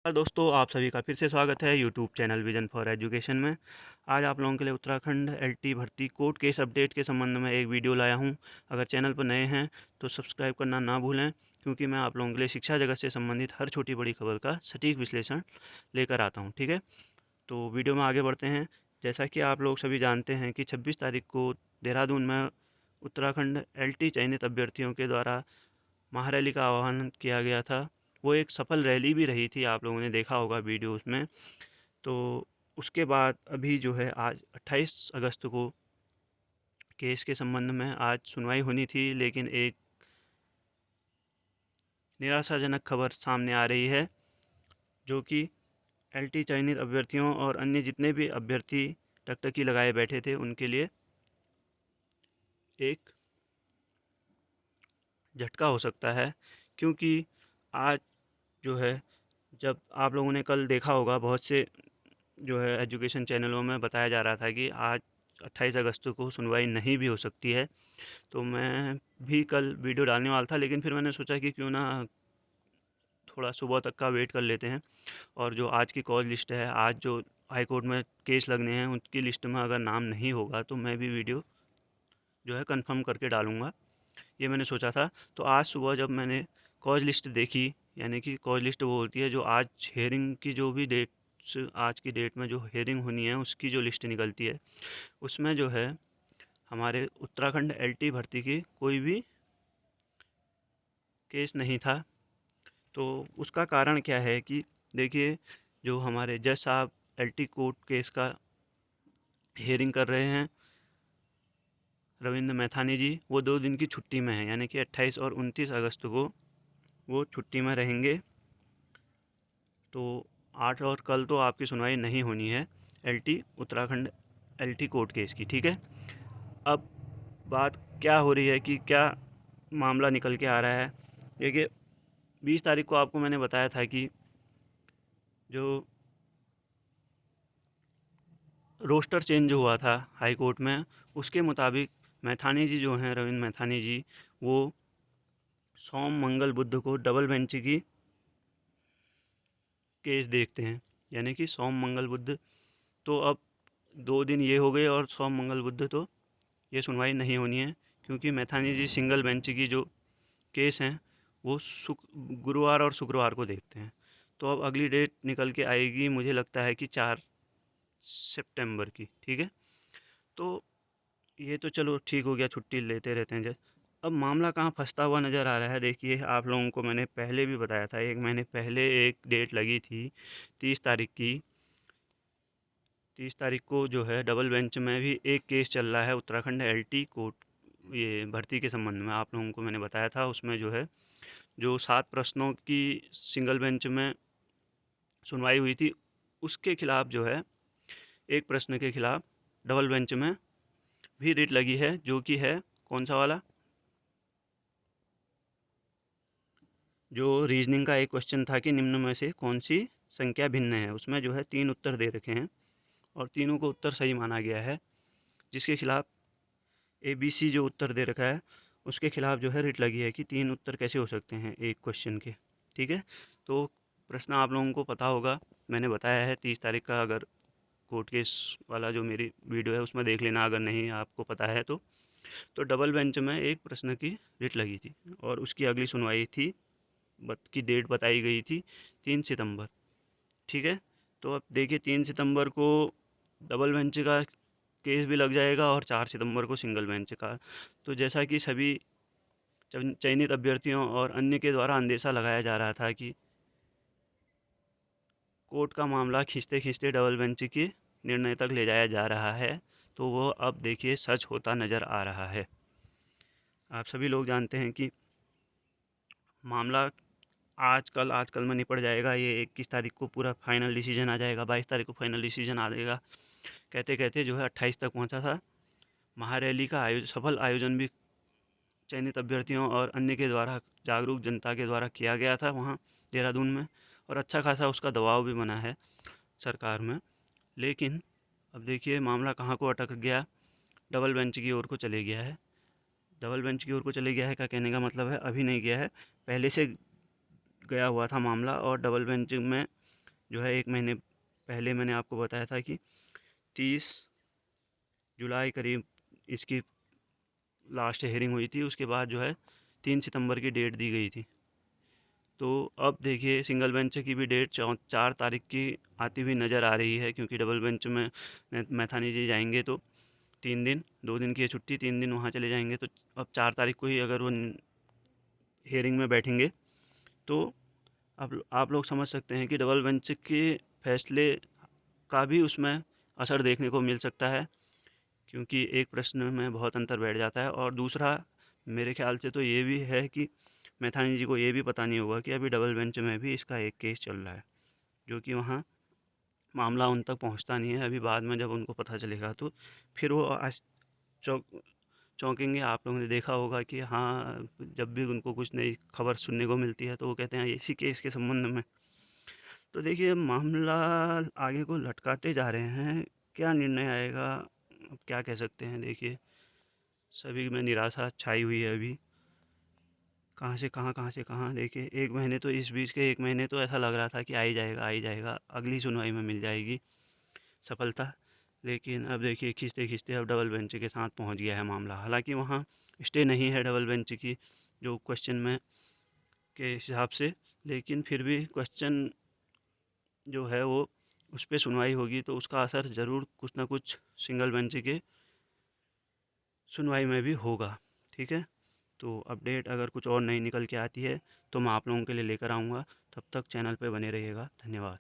दोस्तों, आप सभी का फिर से स्वागत है YouTube channel vision for education में। आज आप लोगों के लिए उत्तराखंड एलटी भर्ती कोर्ट केस अपडेट के संबंध में एक वीडियो लाया हूं। अगर चैनल पर नए हैं तो सब्सक्राइब करना ना भूलें, क्योंकि मैं आप लोगों के लिए शिक्षा जगत से संबंधित हर छोटी बड़ी खबर का सटीक विश्लेषण लेकर आता हूँ। ठीक है, तो वीडियो में आगे बढ़ते हैं। जैसा कि आप लोग सभी जानते हैं कि 26 तारीख को देहरादून में उत्तराखंड एलटी चयनित अभ्यर्थियों के द्वारा महारैली का आह्वान किया गया था। वो एक सफल रैली भी रही थी, आप लोगों ने देखा होगा वीडियोस में। तो उसके बाद अभी जो है आज 28 अगस्त को केस के संबंध में आज सुनवाई होनी थी, लेकिन एक निराशाजनक खबर सामने आ रही है, जो कि एलटी चयनित अभ्यर्थियों और अन्य जितने भी अभ्यर्थी टकटकी लगाए बैठे थे उनके लिए एक झटका हो सकता है। क्योंकि आज जो है, जब आप लोगों ने कल देखा होगा, बहुत से जो है एजुकेशन चैनलों में बताया जा रहा था कि आज 28 अगस्त को सुनवाई नहीं भी हो सकती है। तो मैं भी कल वीडियो डालने वाला था, लेकिन फिर मैंने सोचा कि क्यों ना थोड़ा सुबह तक का वेट कर लेते हैं। और जो आज की कॉज लिस्ट है, आज जो हाई कोर्ट में केस लगने हैं उनकी लिस्ट में अगर नाम नहीं होगा तो मैं भी वीडियो जो है कंफर्म करके डालूँगा, ये मैंने सोचा था। तो आज सुबह जब मैंने कॉज लिस्ट देखी, यानी कि कॉज लिस्ट वो होती है जो आज हेयरिंग की जो भी डेट्स, आज की डेट में जो हेयरिंग होनी है उसकी जो लिस्ट निकलती है, उसमें जो है हमारे उत्तराखंड एलटी भर्ती की कोई भी केस नहीं था। तो उसका कारण क्या है कि देखिए, जो हमारे जज साहब एलटी कोर्ट केस का हेयरिंग कर रहे हैं, रविंद्र मैथानी जी, वो 2 दिन की छुट्टी में हैं, यानी कि 28 और 29 अगस्त को वो छुट्टी में रहेंगे। तो 8 और कल तो आपकी सुनवाई नहीं होनी है LT Uttarakhand LT court case की। ठीक है, अब बात क्या हो रही है कि क्या मामला निकल के आ रहा है। देखिए, 20 तारीख को आपको मैंने बताया था कि जो रोस्टर चेंज जो हुआ था हाई कोर्ट में, उसके मुताबिक मैथानी जी जो हैं, रविंद्र मैथानी जी, वो सोम मंगल बुध को डबल बेंच की केस देखते हैं। यानी कि सोम मंगल बुध, तो अब 2 दिन ये हो गए और सोम मंगल बुध तो ये सुनवाई नहीं होनी है, क्योंकि मैथानी जी सिंगल बेंच की जो केस हैं वो गुरुवार और शुक्रवार को देखते हैं। तो अब अगली डेट निकल के आएगी, मुझे लगता है कि 4 सितंबर की। ठीक है, तो ये तो चलो ठीक हो गया, छुट्टी लेते रहते हैं जज। अब मामला कहाँ फंसता हुआ नज़र आ रहा है। देखिए, आप लोगों को मैंने पहले भी बताया था, 1 महीने पहले एक डेट लगी थी 30 तारीख की। 30 तारीख को जो है डबल बेंच में भी एक केस चल रहा है उत्तराखंड एलटी कोर्ट, ये भर्ती के संबंध में आप लोगों को मैंने बताया था। उसमें जो है जो 7 प्रश्नों की सिंगल बेंच में सुनवाई हुई थी, उसके खिलाफ जो है एक प्रश्न के खिलाफ डबल बेंच में भी रिट लगी है, जो कि है कौन सा वाला, जो रीजनिंग का एक क्वेश्चन था कि निम्न में से कौन सी संख्या भिन्न है। उसमें जो है 3 उत्तर दे रखे हैं और तीनों को उत्तर सही माना गया है, जिसके खिलाफ ए बी सी जो उत्तर दे रखा है उसके खिलाफ जो है रिट लगी है कि 3 उत्तर कैसे हो सकते हैं एक क्वेश्चन के। ठीक है, तो प्रश्न आप लोगों को पता होगा, मैंने बताया है 30 तारीख का। अगर कोर्ट केस वाला जो मेरी वीडियो है उसमें देख लेना, अगर नहीं आपको पता है तो डबल बेंच में एक प्रश्न की रिट लगी थी और उसकी अगली सुनवाई थी, की डेट बताई गई थी 3 सितंबर। ठीक है, तो अब देखिए 3 सितंबर को डबल बेंच का केस भी लग जाएगा और 4 सितंबर को सिंगल बेंच का। तो जैसा कि सभी चयनित अभ्यर्थियों और अन्य के द्वारा अंदेशा लगाया जा रहा था कि कोर्ट का मामला खींचते खींचते डबल बेंच के निर्णय तक ले जाया जा रहा है, तो वो अब देखिए सच होता नज़र आ रहा है। आप सभी लोग जानते हैं कि मामला आज कल में निपट जाएगा। ये 21 तारीख को पूरा फाइनल डिसीजन आ जाएगा, 22 तारीख को फाइनल डिसीजन आ जाएगा। कहते कहते जो है 28 तक पहुंचा था। महारैली का सफल आयोजन भी चयनित अभ्यर्थियों और अन्य के द्वारा, जागरूक जनता के द्वारा किया गया था वहाँ देहरादून में, और अच्छा खासा उसका दबाव भी बना है सरकार में। लेकिन अब देखिए मामला कहाँ को अटक गया, डबल बेंच की ओर को चले गया है। डबल बेंच की ओर को चले गया है का कहने का मतलब है अभी नहीं गया है, पहले से गया हुआ था मामला, और डबल बेंच में जो है 1 महीने पहले मैंने आपको बताया था कि 30 जुलाई करीब इसकी लास्ट हेयरिंग हुई थी। उसके बाद जो है 3 सितंबर की डेट दी गई थी। तो अब देखिए सिंगल बेंच की भी डेट 4 तारीख की आती हुई नज़र आ रही है, क्योंकि डबल बेंच में मैथानी जी जाएंगे तो 3 दिन, 2 दिन की है छुट्टी, 3 दिन वहाँ चले जाएंगे। तो अब 4 तारीख को ही अगर वो हेयरिंग में बैठेंगे तो अब आप लोग समझ सकते हैं कि डबल बेंच के फैसले का भी उसमें असर देखने को मिल सकता है, क्योंकि एक प्रश्न में बहुत अंतर बैठ जाता है। और दूसरा मेरे ख्याल से तो ये भी है कि मैथानी जी को ये भी पता नहीं होगा कि अभी डबल बेंच में भी इसका एक केस चल रहा है, जो कि वहाँ मामला उन तक पहुँचता नहीं है। अभी बाद में जब उनको पता चलेगा तो फिर वो आज चौंकेंगे। आप लोगों ने देखा होगा कि हाँ, जब भी उनको कुछ नई खबर सुनने को मिलती है तो वो कहते हैं इसी केस के संबंध में। तो देखिए मामला आगे को लटकाते जा रहे हैं, क्या निर्णय आएगा अब क्या कह सकते हैं। देखिए सभी में निराशा छाई हुई है अभी, कहाँ से कहाँ, कहाँ से कहाँ। देखिए 1 महीने तो इस बीच के 1 महीने तो ऐसा लग रहा था कि आ ही जाएगा, अगली सुनवाई में मिल जाएगी सफलता। लेकिन अब देखिए खींचते खींचते अब डबल बेंच के साथ पहुंच गया है मामला। हालांकि वहाँ स्टे नहीं है डबल बेंच की जो क्वेश्चन में के हिसाब से, लेकिन फिर भी क्वेश्चन जो है वो उस पर सुनवाई होगी तो उसका असर ज़रूर कुछ ना कुछ सिंगल बेंच के सुनवाई में भी होगा। ठीक है, तो अपडेट अगर कुछ और नई निकल के आती है तो मैं आप लोगों के लिए लेकर आऊँगा। तब तक चैनल पे बने रहिएगा। धन्यवाद।